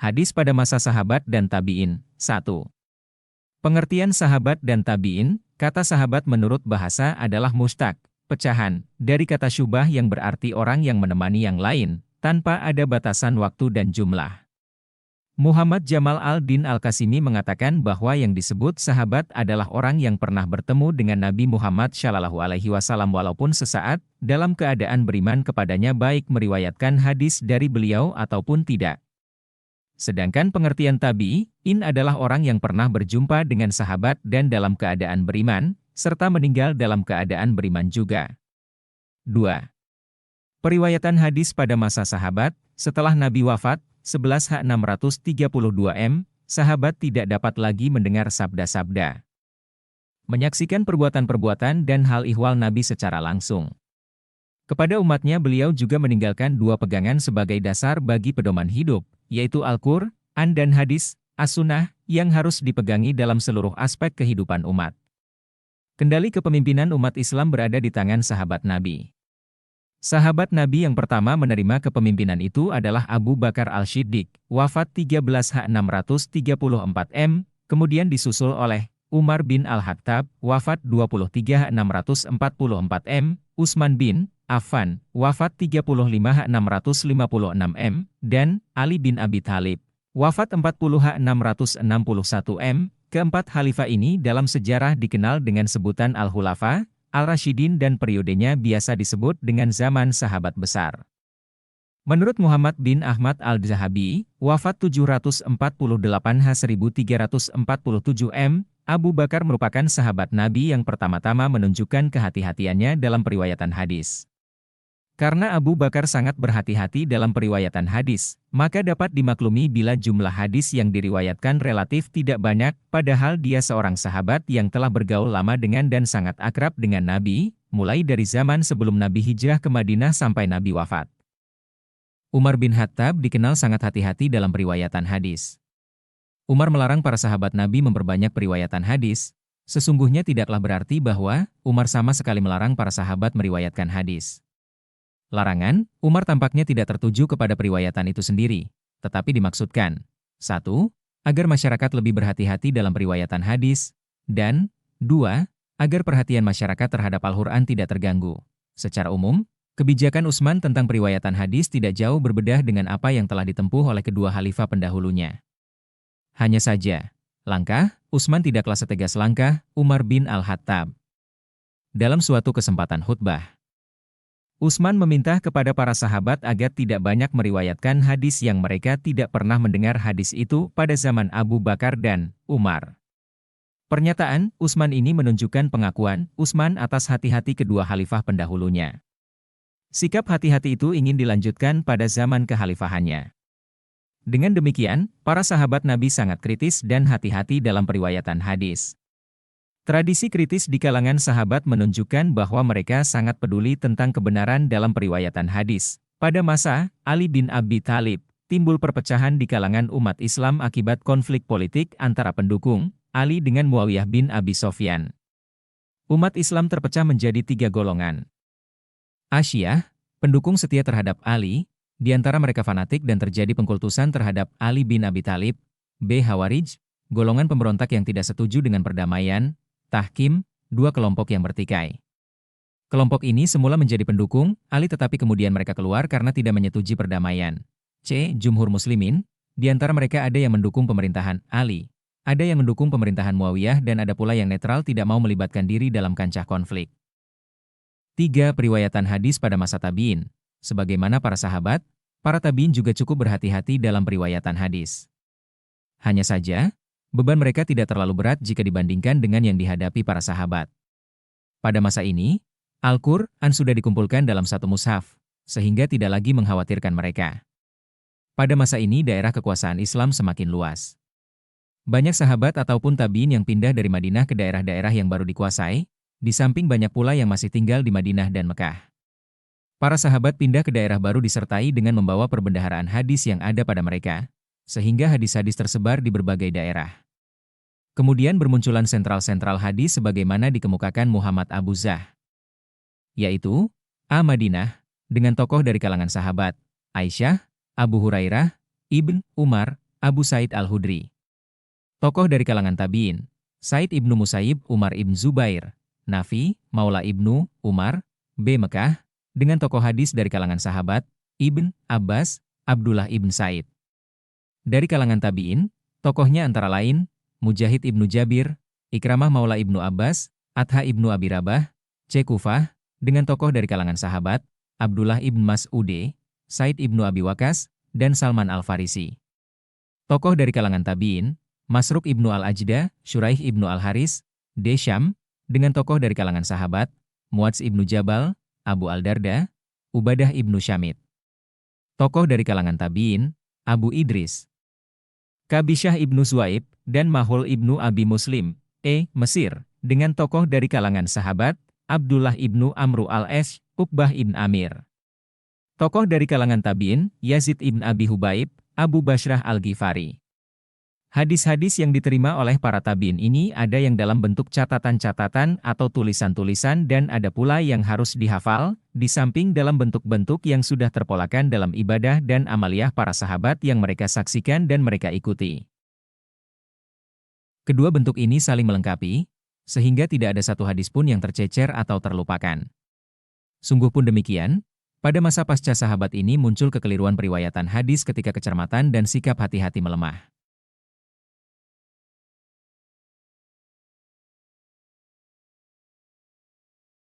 Hadis pada masa sahabat dan tabi'in. 1. Pengertian sahabat dan tabi'in, kata sahabat menurut bahasa adalah mustaq, pecahan, dari kata syubah yang berarti orang yang menemani yang lain, tanpa ada batasan waktu dan jumlah. Muhammad Jamal al-Din Al-Qasimi mengatakan bahwa yang disebut sahabat adalah orang yang pernah bertemu dengan Nabi Muhammad SAW walaupun sesaat, dalam keadaan beriman kepadanya baik meriwayatkan hadis dari beliau ataupun tidak. Sedangkan pengertian tabi'in adalah orang yang pernah berjumpa dengan sahabat dan dalam keadaan beriman, serta meninggal dalam keadaan beriman juga. 2. Periwayatan hadis pada masa sahabat, setelah Nabi wafat, 11H632 M, sahabat tidak dapat lagi mendengar sabda-sabda, menyaksikan perbuatan-perbuatan dan hal ihwal Nabi secara langsung. Kepada umatnya beliau juga meninggalkan dua pegangan sebagai dasar bagi pedoman hidup, yaitu Al-Qur'an dan hadis, as-sunnah, yang harus dipegangi dalam seluruh aspek kehidupan umat. Kendali kepemimpinan umat Islam berada di tangan sahabat Nabi. Sahabat Nabi yang pertama menerima kepemimpinan itu adalah Abu Bakar Al-Shiddiq, wafat 13H634 M, kemudian disusul oleh Umar bin Al-Khattab, wafat 23H644 M, Utsman bin Affan, wafat 35H656 M, dan Ali bin Abi Thalib, wafat 40H661 M. Keempat khalifah ini dalam sejarah dikenal dengan sebutan Al-Khulafa Al-Rasyidin dan periodenya biasa disebut dengan zaman sahabat besar. Menurut Muhammad bin Ahmad Al-Zahabi, wafat 748H1347 M, Abu Bakar merupakan sahabat Nabi yang pertama-tama menunjukkan kehati-hatiannya dalam periwayatan hadis. Karena Abu Bakar sangat berhati-hati dalam periwayatan hadis, maka dapat dimaklumi bila jumlah hadis yang diriwayatkan relatif tidak banyak, padahal dia seorang sahabat yang telah bergaul lama dengan dan sangat akrab dengan Nabi, mulai dari zaman sebelum Nabi hijrah ke Madinah sampai Nabi wafat. Umar bin Khattab dikenal sangat hati-hati dalam periwayatan hadis. Umar melarang para sahabat Nabi memperbanyak periwayatan hadis, sesungguhnya tidaklah berarti bahwa Umar sama sekali melarang para sahabat meriwayatkan hadis. Larangan, Umar tampaknya tidak tertuju kepada periwayatan itu sendiri, tetapi dimaksudkan 1. Agar masyarakat lebih berhati-hati dalam periwayatan hadis, dan 2. Agar perhatian masyarakat terhadap Al-Quran tidak terganggu. Secara umum, kebijakan Utsman tentang periwayatan hadis tidak jauh berbeda dengan apa yang telah ditempuh oleh kedua khalifah pendahulunya. Hanya saja, langkah Utsman tidaklah setegas langkah Umar bin Al-Khattab. Dalam suatu kesempatan khutbah, Utsman meminta kepada para sahabat agar tidak banyak meriwayatkan hadis yang mereka tidak pernah mendengar hadis itu pada zaman Abu Bakar dan Umar. Pernyataan Utsman ini menunjukkan pengakuan Utsman atas hati-hati kedua khalifah pendahulunya. Sikap hati-hati itu ingin dilanjutkan pada zaman kekhalifahannya. Dengan demikian, para sahabat Nabi sangat kritis dan hati-hati dalam periwayatan hadis. Tradisi kritis di kalangan sahabat menunjukkan bahwa mereka sangat peduli tentang kebenaran dalam periwayatan hadis. Pada masa Ali bin Abi Thalib, timbul perpecahan di kalangan umat Islam akibat konflik politik antara pendukung Ali dengan Muawiyah bin Abi Sofyan. Umat Islam terpecah menjadi 3 golongan. Asyiah, pendukung setia terhadap Ali, di antara mereka fanatik dan terjadi pengkultusan terhadap Ali bin Abi Thalib. B. Khawarij, golongan pemberontak yang tidak setuju dengan perdamaian. Tahkim, 2 kelompok yang bertikai. Kelompok ini semula menjadi pendukung Ali tetapi kemudian mereka keluar karena tidak menyetujui perdamaian. C. Jumhur Muslimin, di antara mereka ada yang mendukung pemerintahan Ali, ada yang mendukung pemerintahan Muawiyah dan ada pula yang netral tidak mau melibatkan diri dalam kancah konflik. 3. Periwayatan hadis pada masa tabi'in. Sebagaimana para sahabat, para tabi'in juga cukup berhati-hati dalam periwayatan hadis. Hanya saja, beban mereka tidak terlalu berat jika dibandingkan dengan yang dihadapi para sahabat. Pada masa ini, Al-Qur'an sudah dikumpulkan dalam satu mushaf, sehingga tidak lagi mengkhawatirkan mereka. Pada masa ini daerah kekuasaan Islam semakin luas. Banyak sahabat ataupun tabi'in yang pindah dari Madinah ke daerah-daerah yang baru dikuasai, di samping banyak pula yang masih tinggal di Madinah dan Mekah. Para sahabat pindah ke daerah baru disertai dengan membawa perbendaharaan hadis yang ada pada mereka, sehingga hadis-hadis tersebar di berbagai daerah. Kemudian bermunculan sentral-sentral hadis sebagaimana dikemukakan Muhammad Abu Zah, yaitu A. Madinah, dengan tokoh dari kalangan sahabat, Aisyah, Abu Hurairah, Ibn Umar, Abu Said Al-Hudri. Tokoh dari kalangan tabi'in, Said ibnu Musayyib, Umar ibn Zubair, Nafi, Maula ibnu Umar, B. Mekah, dengan tokoh hadis dari kalangan sahabat, Ibn Abbas, Abdullah ibn Said. Dari kalangan tabi'in, tokohnya antara lain, Mujahid ibnu Jabir, Ikramah Maula ibnu Abbas, Atha ibnu Abi Rabah, C. Kufah, dengan tokoh dari kalangan sahabat, Abdullah ibn Mas'ud, Said ibnu Abi Waqqas, dan Salman Al-Farisi. Tokoh dari kalangan tabi'in, Masruq ibnu Al-Ajda, Syuraih ibnu Al-Haris, D. Syam, dengan tokoh dari kalangan sahabat, Muadz ibnu Jabal, Abu Al-Darda, Ubadah ibnu Syamit. Tokoh dari kalangan tabi'in, Abu Idris, Kabisyah ibnu Zuaib, dan Mahul ibnu Abi Muslim, Mesir, dengan tokoh dari kalangan sahabat, Abdullah ibnu Amru al-As, Uqbah ibn Amir. Tokoh dari kalangan tabi'in, Yazid ibn Abi Hubaib, Abu Bashrah al-Ghifari. Hadis-hadis yang diterima oleh para tabi'in ini ada yang dalam bentuk catatan-catatan atau tulisan-tulisan dan ada pula yang harus dihafal, di samping dalam bentuk-bentuk yang sudah terpolakan dalam ibadah dan amaliyah para sahabat yang mereka saksikan dan mereka ikuti. Kedua bentuk ini saling melengkapi, sehingga tidak ada satu hadis pun yang tercecer atau terlupakan. Sungguh pun demikian, pada masa pasca sahabat ini muncul kekeliruan periwayatan hadis ketika kecermatan dan sikap hati-hati melemah.